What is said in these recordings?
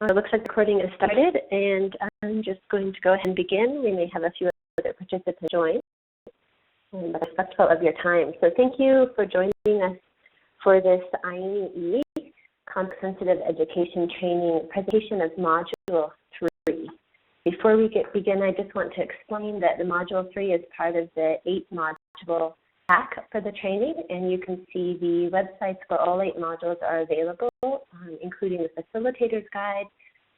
It looks like the recording is started, and I'm just going to go ahead and begin. We may have a few other participants join, but I'm respectful of your time. So thank you for joining us for this INEE Conflict Sensitive Education Training presentation of Module 3. Before we begin, I just want to explain that the Module 3 is part of the 8-module pack for the training, and you can see the websites for all 8 modules are available, including the facilitator's guide,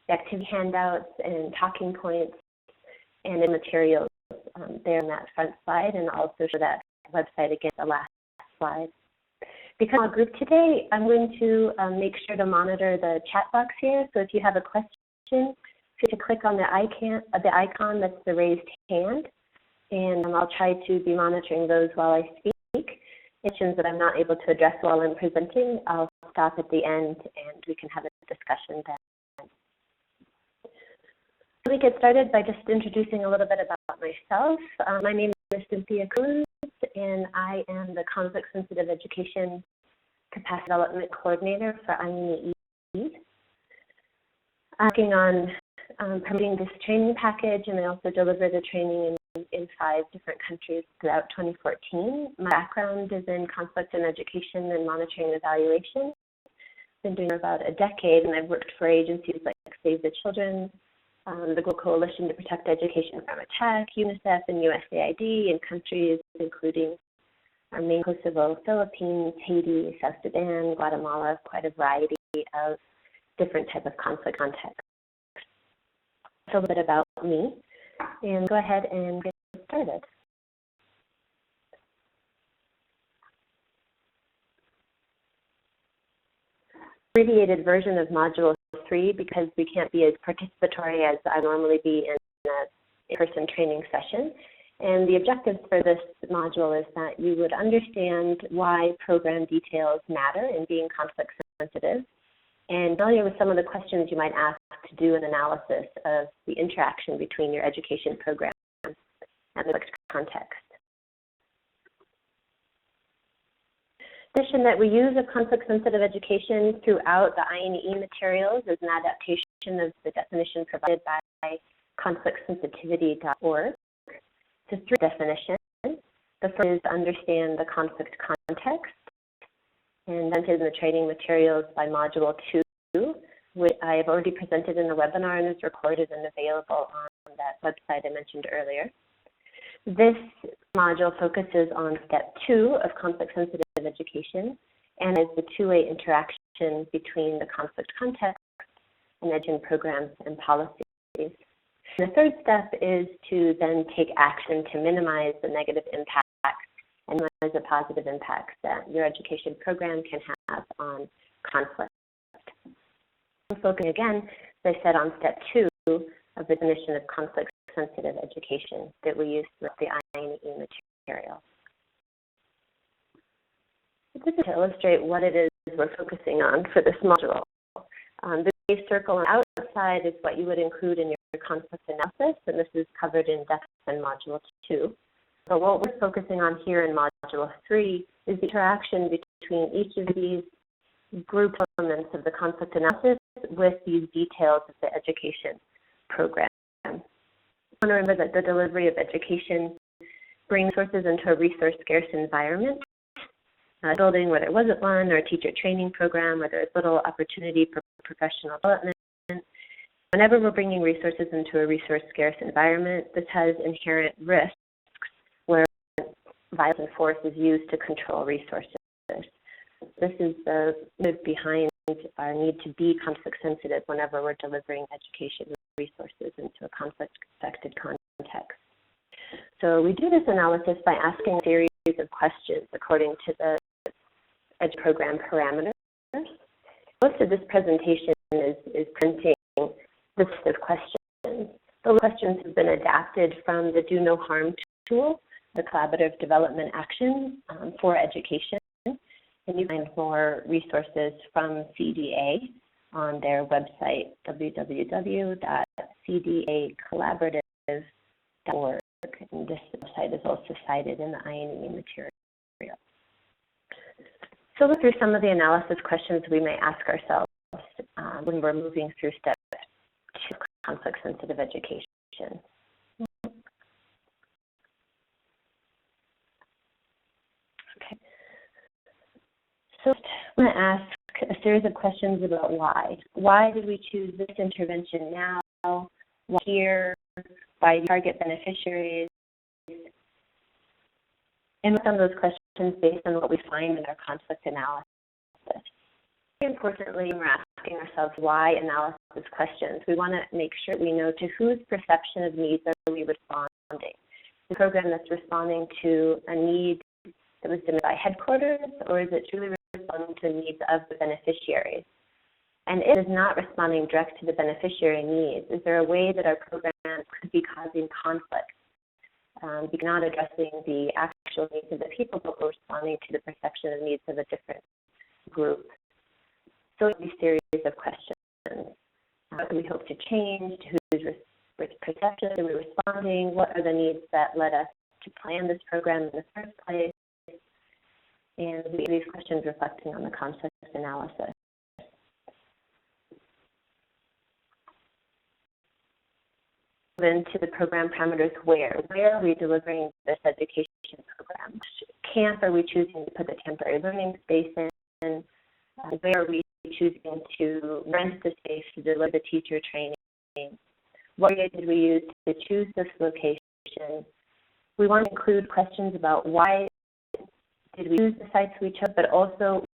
the activity handouts, and talking points, and the materials there on that front slide, and also show that website again, the last slide. Because our group today, I'm going to make sure to monitor the chat box here. So if you have a question, feel free to click on the icon that's the raised hand, and I'll try to be monitoring those while I speak. Questions that I'm not able to address while I'm presenting, I'll stop at the end and we can have a discussion then. Let me get started by just introducing a little bit about myself. My name is Cynthia Cruz, and I am the Conflict Sensitive Education Capacity Development Coordinator for INEE. I'm working on promoting this training package, and I also deliver the training in 5 different countries throughout 2014. My background is in conflict and education and monitoring and evaluation. I've been doing it for about a decade, and I've worked for agencies like Save the Children, the Global Coalition to Protect Education from Attack, UNICEF, and USAID in countries including Armenia, Kosovo, Philippines, Haiti, South Sudan, Guatemala, quite a variety of different types of conflict contexts. A little bit about me, and go ahead and get started. Abbreviated version of Module 3 because we can't be as participatory as I normally be in an in-person training session. And the objectives for this module is that you would understand why program details matter in being conflict sensitive, and familiar with some of the questions you might ask to do an analysis of the interaction between your education program and the context. In addition, that we use of conflict-sensitive education throughout the INEE materials is an adaptation of the definition provided by conflictsensitivity.org. So 3 definitions. The first is to understand the conflict context, and presented in the training materials by Module 2, which I have already presented in the webinar and is recorded and available on that website I mentioned earlier. This module focuses on step 2 of conflict-sensitive education and is the two-way interaction between the conflict context and education programs and policies. And the third step is to then take action to minimize the negative impacts and minimize the positive impacts that your education program can have on conflict. I'm focusing again, as I said, on step 2 of the definition of conflict-sensitive education that we use throughout the INEE material. This is to illustrate what it is we're focusing on for this module. The gray circle on the outside is what you would include in your conflict analysis, and this is covered in depth in Module 2. But what we're focusing on here in Module 3 is the interaction between each of these group elements of the conflict analysis with these details of the education program. I want to remember that the delivery of education brings resources into a resource-scarce environment, building where there wasn't one, or a teacher training program where there's little opportunity for professional development. Whenever we're bringing resources into a resource-scarce environment, this has inherent risks where violence and force is used to control resources. This is the motive behind our need to be conflict sensitive whenever we're delivering education resources into a conflict-affected context. So we do this analysis by asking a series of questions according to the EDGE program parameters. Most of this presentation is printing this set of questions. Those questions have been adapted from the Do No Harm tool, the collaborative development action for education. And you find more resources from CDA on their website, www.cdacollaborative.org. And this website is also cited in the INEE material. So look through some of the analysis questions we may ask ourselves. when we're moving through step 2 of conflict sensitive education. Okay. So I'm going to ask a series of questions about why. Why did we choose this intervention now? Why here? By target beneficiaries? And some of those questions based on what we find in our conflict analysis. Very importantly, when we're asking ourselves why analysis questions, we want to make sure we know to whose perception of needs are we responding. The program that's responding to a need that was demanded by headquarters, or is it truly responding to the needs of the beneficiaries? And if it is not responding direct to the beneficiary needs, is there a way that our program could be causing conflict? Because not addressing the actual needs of the people, but we're responding to the perception of needs of a different group. So it's a series of questions. What do we hope to change? To whose perception are we responding? What are the needs that led us to plan this program in the first place? And these questions reflecting on the conflict analysis. Into the program parameters, where are we delivering this education program? Which camp are we choosing to put the temporary learning space in? Where are we choosing to rent the space to deliver the teacher training? What area did we use to choose this location? We want to include questions about why did we choose the sites we chose, but also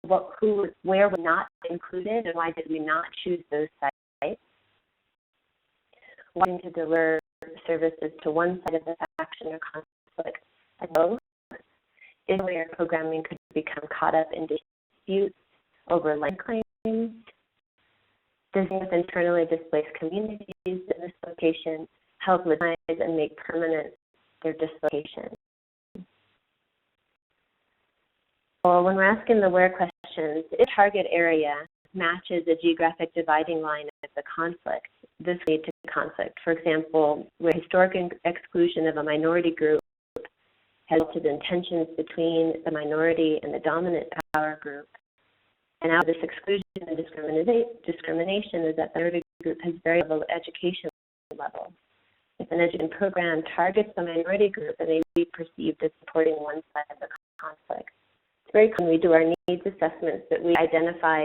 where were not included and why did we not choose those sites? Wanting to deliver services to one side of the faction or conflict and both is where programming could become caught up in disputes over land claims. Does with internally displaced communities in this location help legitimize and make permanent their dislocation? Well, when we're asking the where questions, if target area matches a geographic dividing line of the conflict, this leads to conflict. For example, where historic exclusion of a minority group has resulted in tensions between the minority and the dominant power group. And now this exclusion and discrimination is that the minority group has very low education level. If an education program targets the minority group, then they may be perceived as supporting one side of the conflict. It's very common we do our needs assessments that we identify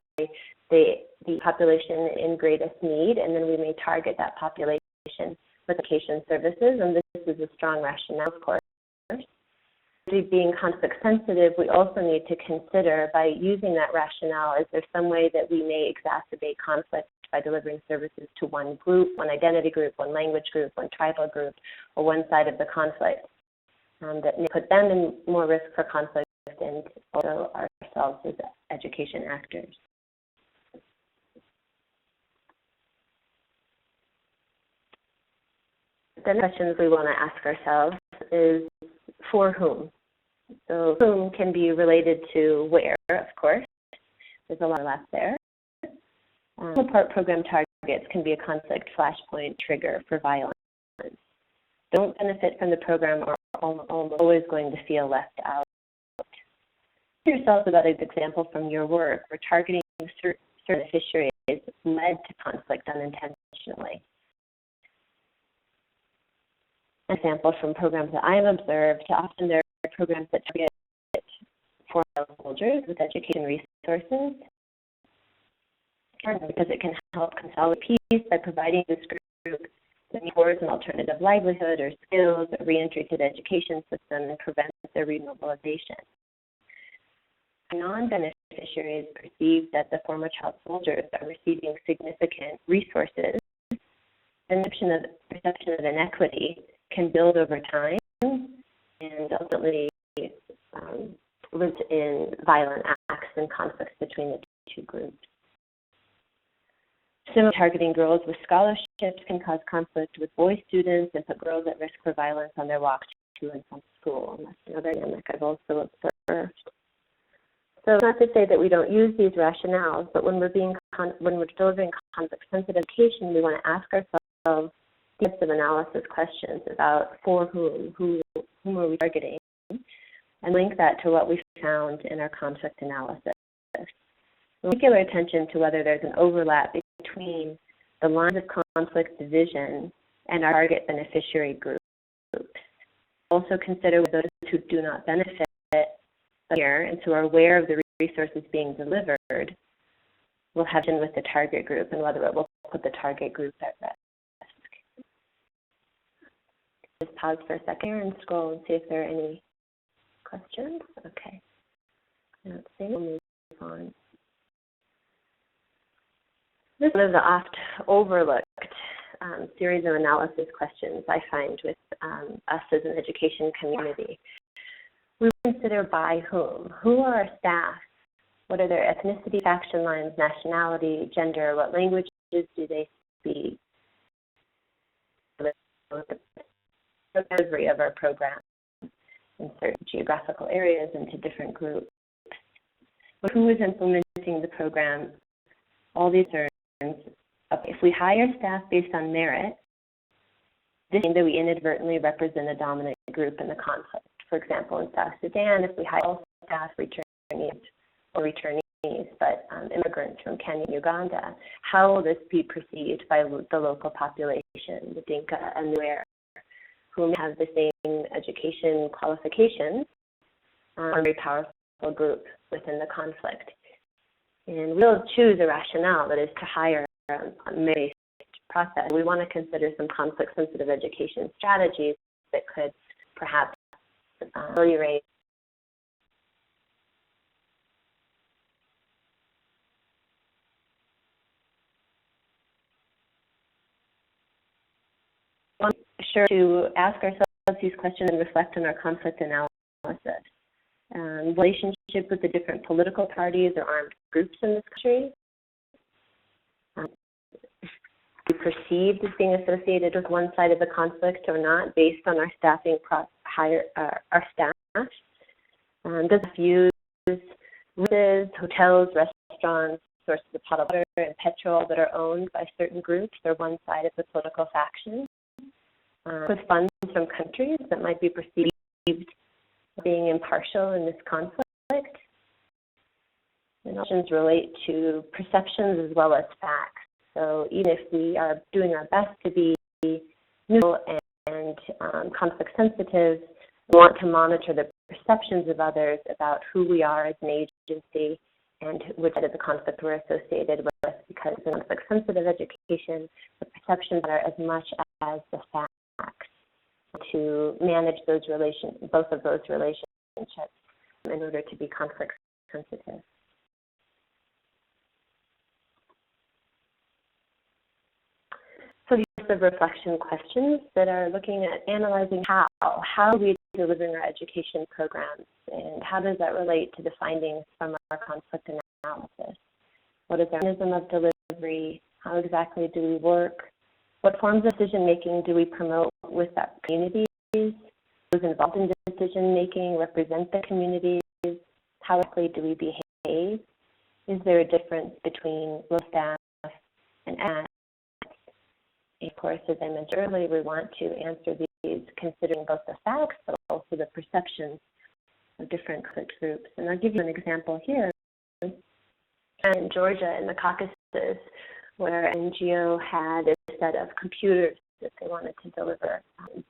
the population in greatest need, and then we may target that population with education services, and this is a strong rationale, of course. Being conflict sensitive, we also need to consider, by using that rationale, is there some way that we may exacerbate conflict by delivering services to one group, one identity group, one language group, one tribal group, or one side of the conflict that may put them in more risk for conflict and also ourselves as education actors. Then the questions we want to ask ourselves is for whom? So whom can be related to where, of course. There's a lot of overlap there. Part program targets can be a conflict flashpoint trigger for violence. Don't benefit from the program are always going to feel left out. Ask yourself about an example from your work where targeting certain beneficiaries led to conflict unintentionally. An example from programs that I have observed, often there are programs that target foreign soldiers with education resources, because it can help consolidate peace by providing this group towards an alternative livelihood or skills or reentry to the education system and prevent their remobilization. Non-beneficiaries perceive that the former child soldiers are receiving significant resources. The perception of inequity can build over time and ultimately result in violent acts and conflicts between the two groups. Similarly, targeting girls with scholarships can cause conflict with boy students and put girls at risk for violence on their walk to and from school. And that's another dynamic I've also observed. So not to say that we don't use these rationales, but when we're delivering conflict-sensitive education, we want to ask ourselves types of analysis questions about for whom are we targeting, and link that to what we found in our conflict analysis. Particular attention to whether there's an overlap between the lines of conflict division and our target beneficiary groups. Also consider those who do not benefit here and who are aware of the resources being delivered will have in with the target group and whether it will put the target group at risk. Just pause for a second here and scroll and see if there are any questions. Okay. Let's see. We'll move on. This is one of the oft overlooked series of analysis questions I find with us as an education community. We consider by whom. Who are our staff? What are their ethnicity, faction lines, nationality, gender? What languages do they speak? The delivery of our program in certain geographical areas into different groups. But who is implementing the program? All these terms. If we hire staff based on merit, this means that we inadvertently represent a dominant group in the conflict. For example, in South Sudan, if we hire all staff returnees, but immigrants from Kenya and Uganda, how will this be perceived by the local population, the Dinka and the Nuer, who may have the same education qualifications, a very powerful group within the conflict? And we'll choose a rationale that is to hire a merit process. We want to consider some conflict-sensitive education strategies that could perhaps ameliorate sure to ask ourselves these questions and reflect on our conflict analysis. Relationship with the different political parties or armed groups in this country. Be perceived as being associated with one side of the conflict or not, based on our staffing our staff. Does use roofs, hotels, restaurants, sources of potable water and petrol that are owned by certain groups or one side of the political faction. With funds from countries that might be perceived as being impartial in this conflict. And options relate to perceptions as well as facts. So even if we are doing our best to be neutral and conflict sensitive, we want to monitor the perceptions of others about who we are as an agency and which side of the conflict we're associated with, because in conflict sensitive education, the perceptions are as much as the facts to manage those both of those relationships in order to be conflict sensitive. So these are reflection questions that are looking at analyzing how are we delivering our education programs, and how does that relate to the findings from our conflict analysis? What is our mechanism of delivery? How exactly do we work? What forms of decision-making do we promote with that communities? Those involved in decision-making represent the communities. How exactly do we behave? Is there a difference between low staff and at? Of course, as I mentioned earlier, we want to answer these considering both the facts but also the perceptions of different conflict groups. And I'll give you an example here. In Georgia, in the Caucasus, where an NGO had a set of computers that they wanted to deliver.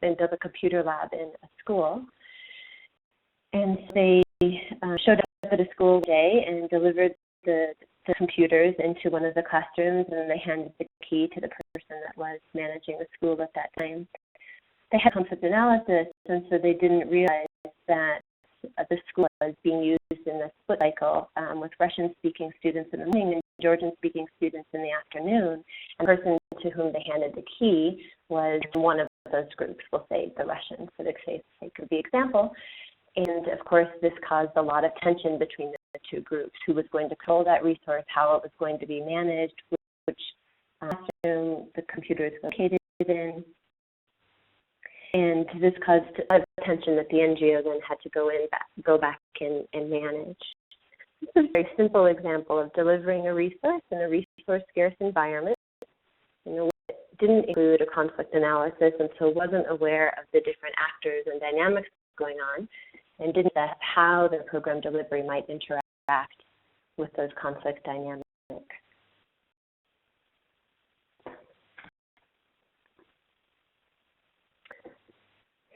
They built a computer lab in a school. And they showed up at a school day and delivered the computers into one of the classrooms, and then they handed the key to the person that was managing the school at that time. They had conflict analysis, and so they didn't realize that the school was being used in a split cycle with Russian-speaking students in the morning and Georgian-speaking students in the afternoon. And the person to whom they handed the key was one of those groups, we'll say the Russians, for the sake of the example. And of course, this caused a lot of tension between the two groups: who was going to control that resource, how it was going to be managed, which classroom the computer is located in. And this caused a lot of tension that the NGO then had to go back and manage. This is a very simple example of delivering a resource in a resource-scarce environment. It didn't include a conflict analysis, and so wasn't aware of the different actors and dynamics going on, and didn't assess how the program delivery might interact with those conflict dynamics.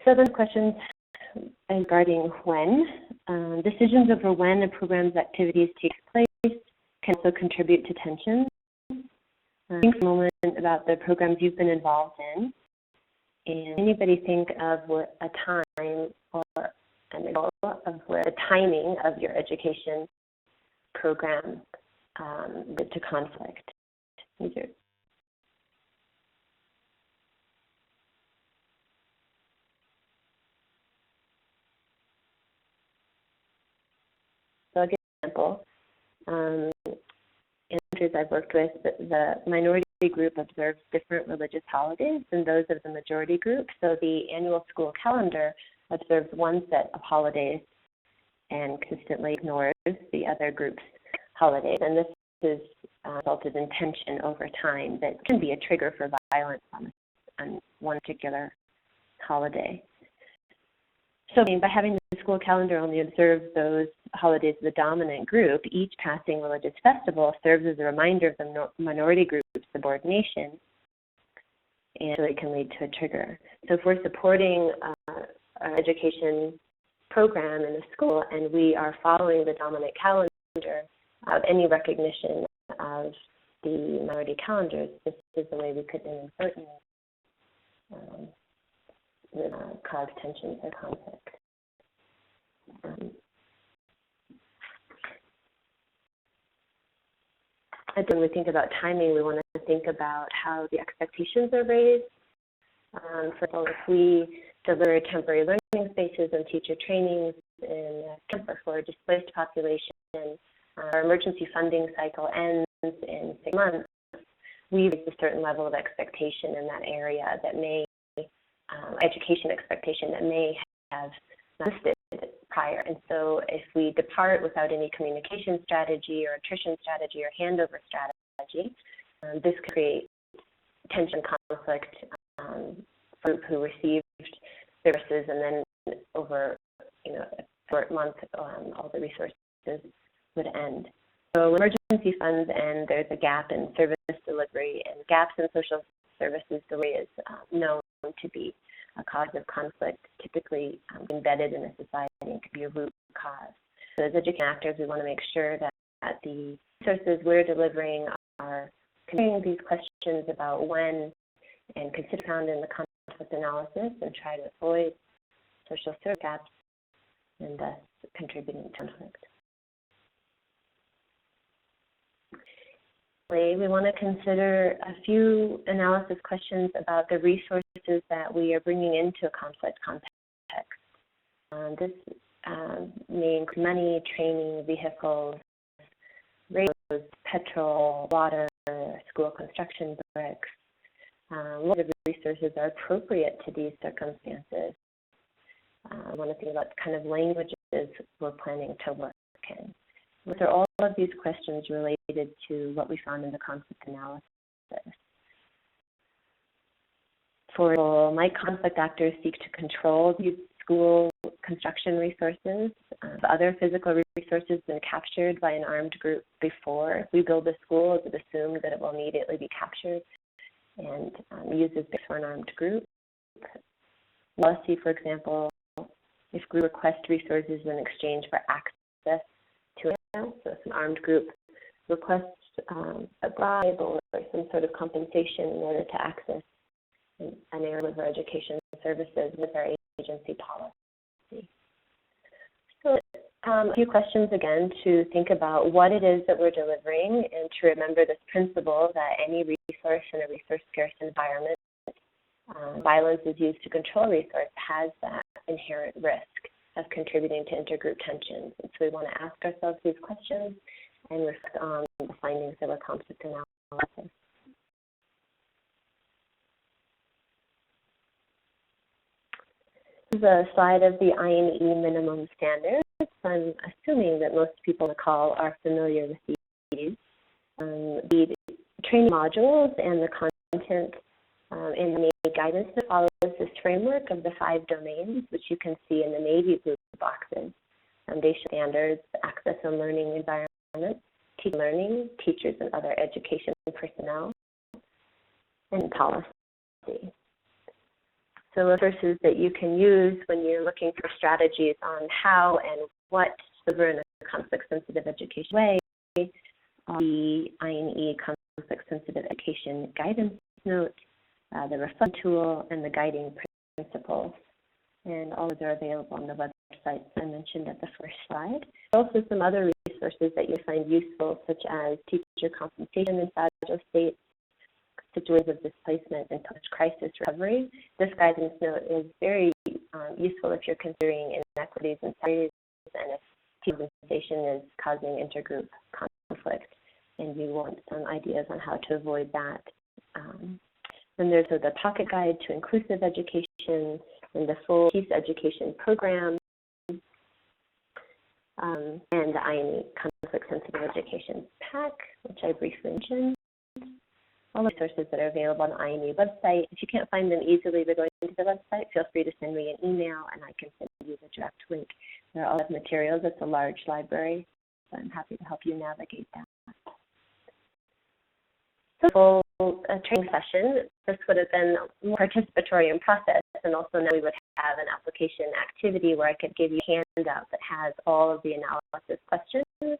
So then questions regarding when. Decisions over when a program's activities take place can also contribute to tension. Think for a moment about the programs you've been involved in. And anybody think of a time or an example of where the timing of your education program led to conflict? So I'll give an example. In countries I've worked with, the minority group observes different religious holidays than those of the majority group. So the annual school calendar observes one set of holidays and consistently ignores the other group's holidays. And this has resulted in tension over time that can be a trigger for violence on one particular holiday. So by having the school calendar only observe those holidays of the dominant group, each passing religious festival serves as a reminder of the minority group's subordination, and so it can lead to a trigger. So if we're supporting our education program in the school and we are following the dominant calendar without any recognition of the minority calendars, this is the way we could inadvertently cause tensions or conflict. When we think about timing, we want to think about how the expectations are raised. For example, if we deliver temporary learning spaces and teacher trainings in camper for a displaced population, our emergency funding cycle ends in 6 months, we raise a certain level of expectation in that area that may education expectation that may have existed prior. And so if we depart without any communication strategy or attrition strategy or handover strategy, this could create tension, conflict for group who received services, and then over a short month, all the resources would end. So when emergency funds end, there's a gap in service delivery, and gaps in social services delivery is known to be a cause of conflict, typically embedded in a society, and could be a root cause. So as education actors, we want to make sure that the resources we're delivering are considering these questions about when, and consider found in the conflict analysis, and try to avoid social service gaps and thus contributing to conflict. We want to consider a few analysis questions about the resources that we are bringing into a conflict context. This may include money, training, vehicles, radios, petrol, water, school construction bricks. What of the resources are appropriate to these circumstances? I want to think about the kind of languages we're planning to work in. Those are all of these questions related to what we found in the conflict analysis. For example, might conflict actors seek to control these school construction resources? Other physical resources been captured by an armed group before? If we build a school, is it assumed that it will immediately be captured and used as base for an armed group? Policy, for example, if group request resources in exchange for access to it. So if an armed group requests a bribe or some sort of compensation in order to access an area of our education services with our agency policy. So a few questions again to think about what it is that we're delivering, and to remember this principle that any resource in a resource-scarce environment, violence is used to control resource, has that inherent risk of contributing to intergroup tensions. And so we want to ask ourselves these questions and reflect on the findings of our conflict analysis. This is a slide of the INEE minimum standards. I'm assuming that most people on the call are familiar with these. The training modules and the content in the Navy guidance that follows this framework of the 5 domains, which you can see in the Navy blue boxes: foundation standards, access and learning environment, teaching learning, teachers and other education personnel, and policy. So resources that you can use when you're looking for strategies on how and what to deliver in a conflict-sensitive education way, the INEE Conflict Sensitive Education Guidance Note, the Reflect tool, and the guiding principles. And all of those are available on the website I mentioned at the first slide. Also some other resources that you find useful, such as teacher compensation in fragile states, situations of displacement, and post-crisis recovery. This guidance note is very useful if you're considering inequities in salaries and if teacher compensation is causing intergroup conflict, and you want some ideas on how to avoid that. Then there's the Pocket Guide to Inclusive Education and the full Peace Education Program, and the INEE Conflict Sensitive Education Pack, which I briefly mentioned. All the resources that are available on the INEE website. If you can't find them easily by going to the website, feel free to send me an email and I can send you the direct link. There are all the materials. It's a large library, so I'm happy to help you navigate that. So full training session, this would have been more participatory in process, and also now we would have an application activity where I could give you a handout that has all of the analysis questions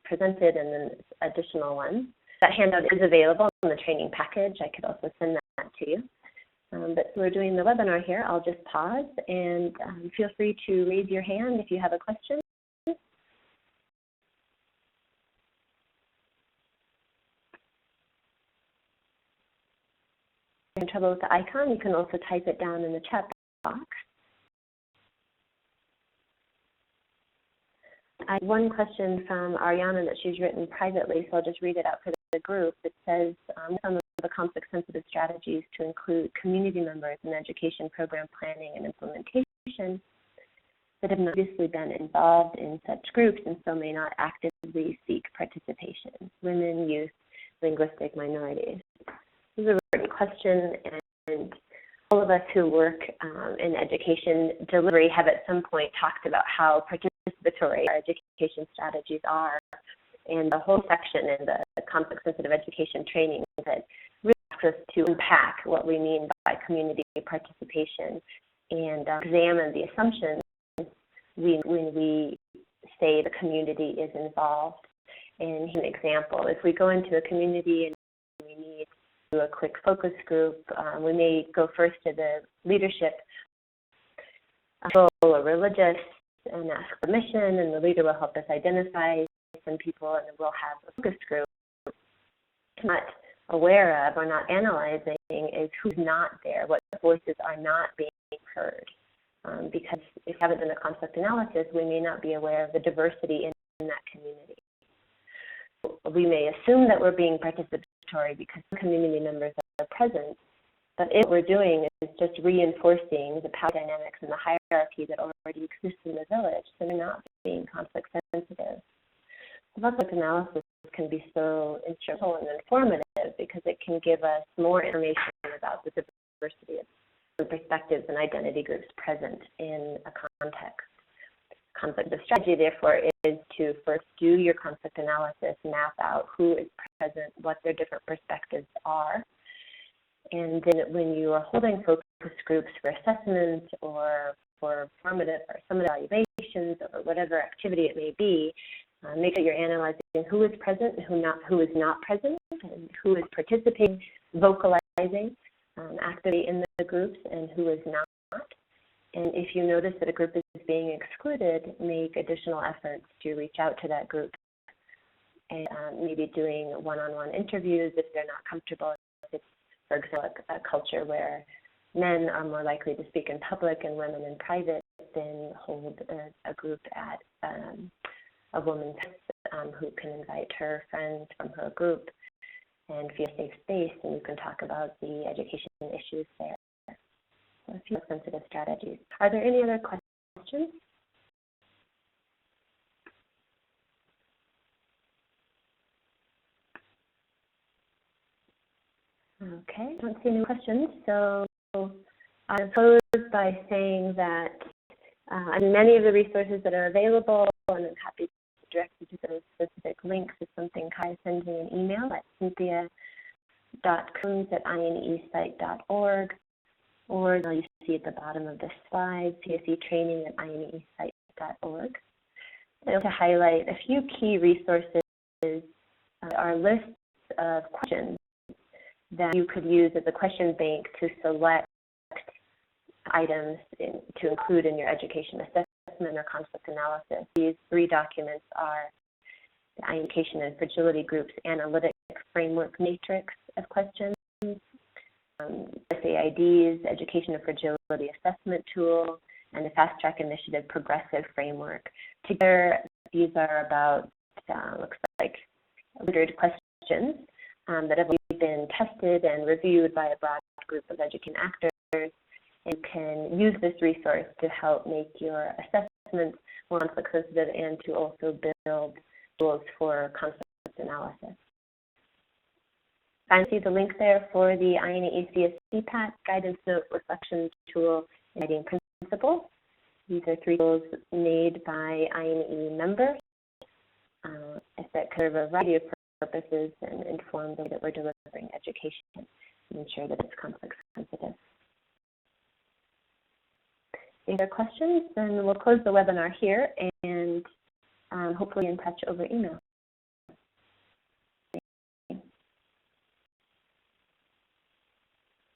presented and then additional ones. That handout is available in the training package. I could also send that to you. But we're doing the webinar here. I'll just pause and feel free to raise your hand if you have a question. If you're in trouble with the icon, you can also type it down in the chat box. I have one question from Ariana that she's written privately, so I'll just read it out for the group. It says, some of the conflict-sensitive strategies to include community members in education program planning and implementation that have not previously been involved in such groups and so may not actively seek participation: women, youth, linguistic minorities. This is a great question, and all of us who work in education delivery have at some point talked about how participatory our education strategies are, and the whole section in the conflict-sensitive education training that really asks us to unpack what we mean by community participation and examine the assumptions when we say the community is involved. And here's an example. If we go into a community and we need to do a quick focus group, we may go first to the leadership or religious and ask permission, and the leader will help us identify some people, and then we'll have a focus group. Not aware of or not analyzing is who's not there, what voices are not being heard. Because if we haven't done a conflict analysis, we may not be aware of the diversity in that community. We may assume that we're being participatory because community members are present, but if what we're doing is just reinforcing the power dynamics and the hierarchy that already exists in the village, then we're not being conflict sensitive. Conflict analysis can be so instrumental and informative because it can give us more information about the diversity of perspectives and identity groups present in a context. Conflict strategy, therefore, is to first do your conflict analysis, map out who is present, what their different perspectives are, and then when you are holding focus groups for assessment or for formative or summative evaluations or whatever activity it may be, make sure you're analyzing who is present and who is not present, and who is participating, vocalizing actively in the groups, and who is not. And if you notice that a group is being excluded, make additional efforts to reach out to that group, and maybe doing one-on-one interviews if they're not comfortable. If it's, for example, a culture where men are more likely to speak in public and women in private, then hold a group at a woman's who can invite her friends from her group and feel a safe space, and you can talk about the education issues there. So a few sensitive strategies. Are there any other questions? Okay, I don't see any questions, so I'll close by saying that many of the resources that are available, and I'm happy to direct you to those specific links, is something Kai sends me an email at cynthia.coons@ineesite.org. or you see at the bottom of this slide, CSE training at INEEsite.org. I want to highlight a few key resources. Are lists of questions that you could use as a question bank to select items to include in your education assessment or conflict analysis. These 3 documents are the Education and Fragility Group's Analytic Framework Matrix of Questions, SAID's Education and Fragility Assessment Tool, and the Fast Track Initiative Progressive Framework. Together, these are about, looks like 100 questions that have been tested and reviewed by a broad group of education actors. You can use this resource to help make your assessments more conflict sensitive and to also build tools for conflict analysis. Finally, see the link there for the INEE CSE PAT Guidance Note Reflection Tool and Guiding Principles. These are 3 tools made by INEE members that serve a variety of purposes and inform the way that we're delivering education and ensure that it's conflict sensitive. If there are questions, then we'll close the webinar here and hopefully in touch over email.